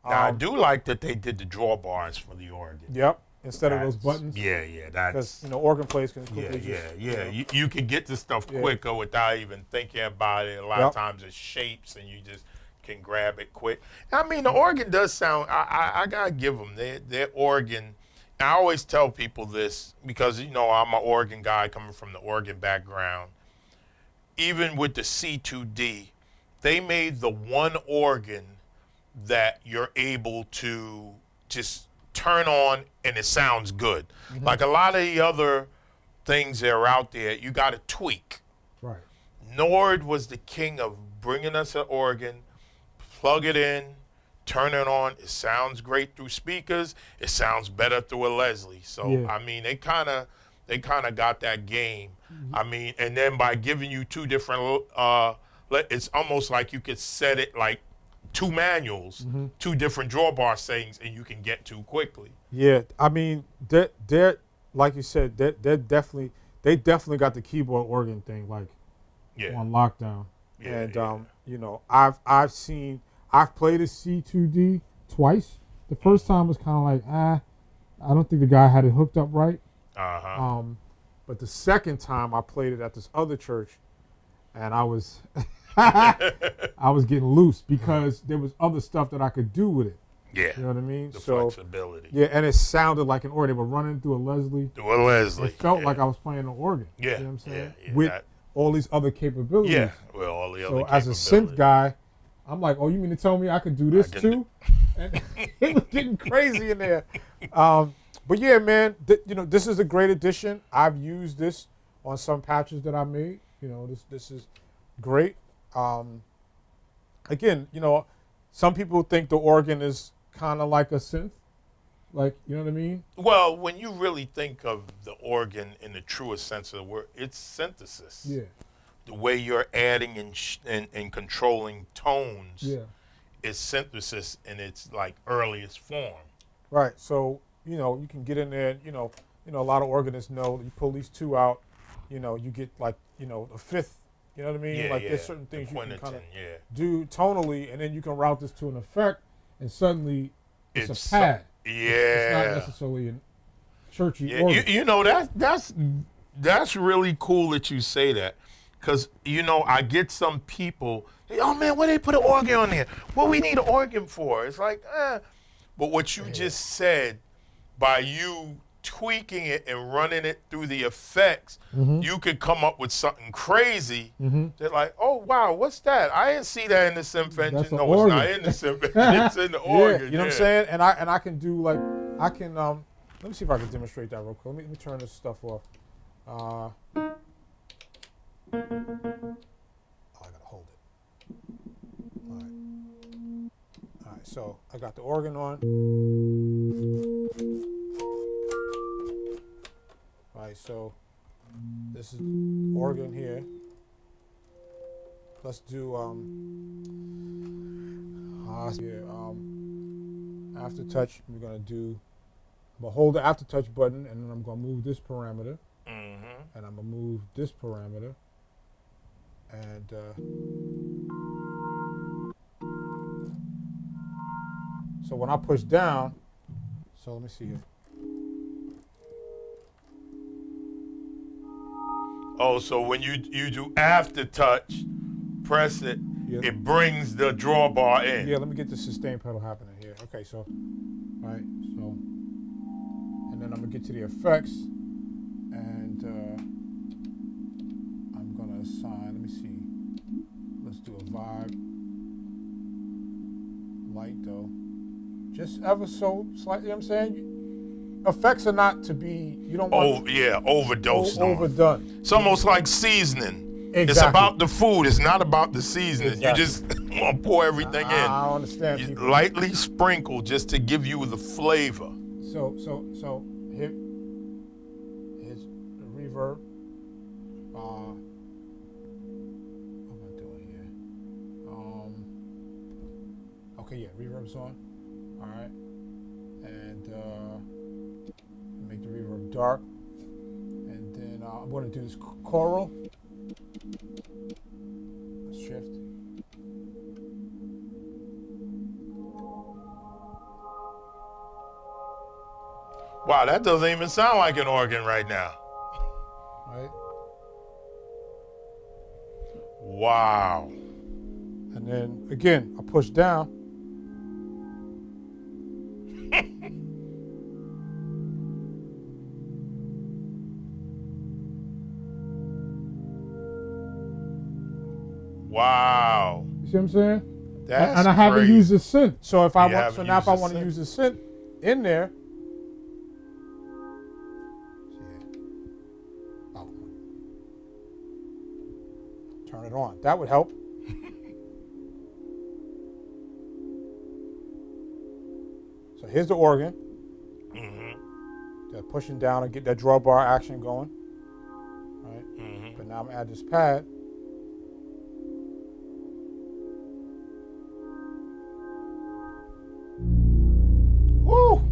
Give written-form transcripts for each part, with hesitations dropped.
Now I do like that they did the drawbars for the organ. Yep. Instead of those buttons. Yeah, yeah, Because that's organ players can yeah, quickly just. yeah. You can get the stuff Yeah. quicker without even thinking about it. A lot of times it's shapes, and you just can grab it quick. I mean, the organ does sound. I gotta give them their organ. I always tell people this because I'm an organ guy coming from the organ background. Even with the C2D, they made the one organ that you're able to just turn on and it sounds good. Mm-hmm. Like a lot of the other things that are out there, you got to tweak. Right. Nord was the king of bringing us an organ, plug it in, turn it on. It sounds great through speakers. It sounds better through a Leslie. So I mean, they kind of got that game. Mm-hmm. I mean, and then by giving you two different, it's almost like you could set it like two manuals, mm-hmm. two different drawbar settings, and you can get to quickly. Yeah, I mean, they're like you said, they definitely got the keyboard organ thing like on lockdown. Yeah, and I've played a C2D twice. The first time was kind of like I don't think the guy had it hooked up right. But the second time I played it at this other church, and I was I was getting loose because there was other stuff that I could do with it. Yeah. You know what I mean? The flexibility. Yeah, and it sounded like an organ. They were running through a Leslie. Through a Leslie. It felt like I was playing an organ. Yeah. You know what I'm saying? Yeah. With all these other capabilities. Yeah, with all the other capabilities. So as a synth guy, I'm like, oh, you mean to tell me I could do this too? And it was getting crazy in there. But yeah, man, this is a great addition. I've used this on some patches that I made. This is great. Again, some people think the organ is kind of like a synth. Like, you know what I mean? Well, when you really think of the organ in the truest sense of the word, it's synthesis. Yeah. The way you're adding and controlling tones is synthesis in its like earliest form. Right. So, you can get in there, a lot of organists know you pull these two out, you get like, a fifth. You know what I mean? Yeah, like there's certain things you can kind of do tonally, and then you can route this to an effect, and suddenly it's a pad. It's not necessarily a churchy organ. That's really cool that you say that, because I get some people, oh man, why they put an organ on there? What we need an organ for? It's like, But what you just said, by you tweaking it and running it through the effects, you could come up with something crazy. They're like, oh wow, what's that? I didn't see that in the synth engine. No, organ. it's not in the synth engine. It's in the organ. You know what I'm saying? And I can do like let me see if I can demonstrate that real quick. Let me turn this stuff off. I gotta hold it. All right. So I got the organ on. Right, so this is organ here. Let's do aftertouch. I'm gonna hold the aftertouch button, and then I'm gonna move this parameter, and I'm gonna move this parameter, and so when I push down, so let me see here. Oh, so when you do aftertouch, press it, it brings the drawbar in. Yeah, let me get the sustain pedal happening here. Okay, so, all right, so, and then I'm gonna get to the effects, and I'm gonna assign, let me see, let's do a vibe, light though, just ever so slightly, you know what I'm saying? Effects are not to be, you don't want overdosed overdone. It's almost like seasoning. Exactly. It's about the food. It's not about the seasoning. Exactly. You just want to pour everything in. I understand. You lightly sprinkle just to give you the flavor. So here's the reverb. What am I doing here? Okay, yeah, reverb's on. All right, and make the reverb dark, and then I'm going to do this choral. Let's shift. Wow, that doesn't even sound like an organ right now. Right. Wow. And then again, I push down. Wow. You see what I'm saying? That's and I haven't crazy. used the synth. So if I You want, haven't so now if I used the want to synth. use the synth in there. Oh. Turn it on. That would help. So here's the organ. They're pushing down and get that drawbar action going. Right. But now I'm gonna add this pad. Woo!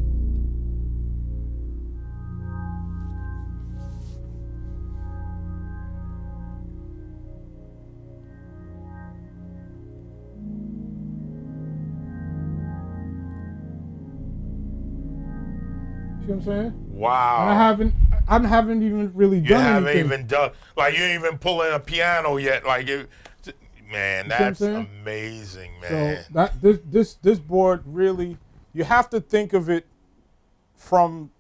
See what I'm saying? Wow. And I haven't even really You done haven't anything. even done, like, you ain't even pulling a piano yet. Like, man, You see what I'm that's saying? amazing, man. So that this board really, you have to think of it from.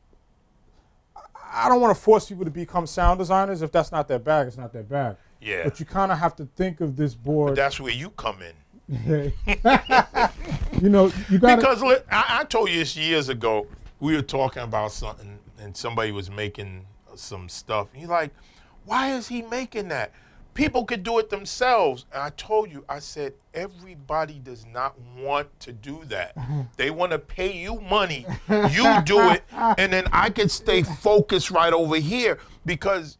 I don't want to force people to become sound designers. If that's not their bag, it's not their bag. Yeah. But you kind of have to think of this board. That's where you come in. You know, you got Because I told you this years ago. We were talking about something, and somebody was making some stuff. He's like, why is he making that? People could do it themselves. And I told you, I said, everybody does not want to do that. They want to pay you money. You do it, and then I can stay focused right over here because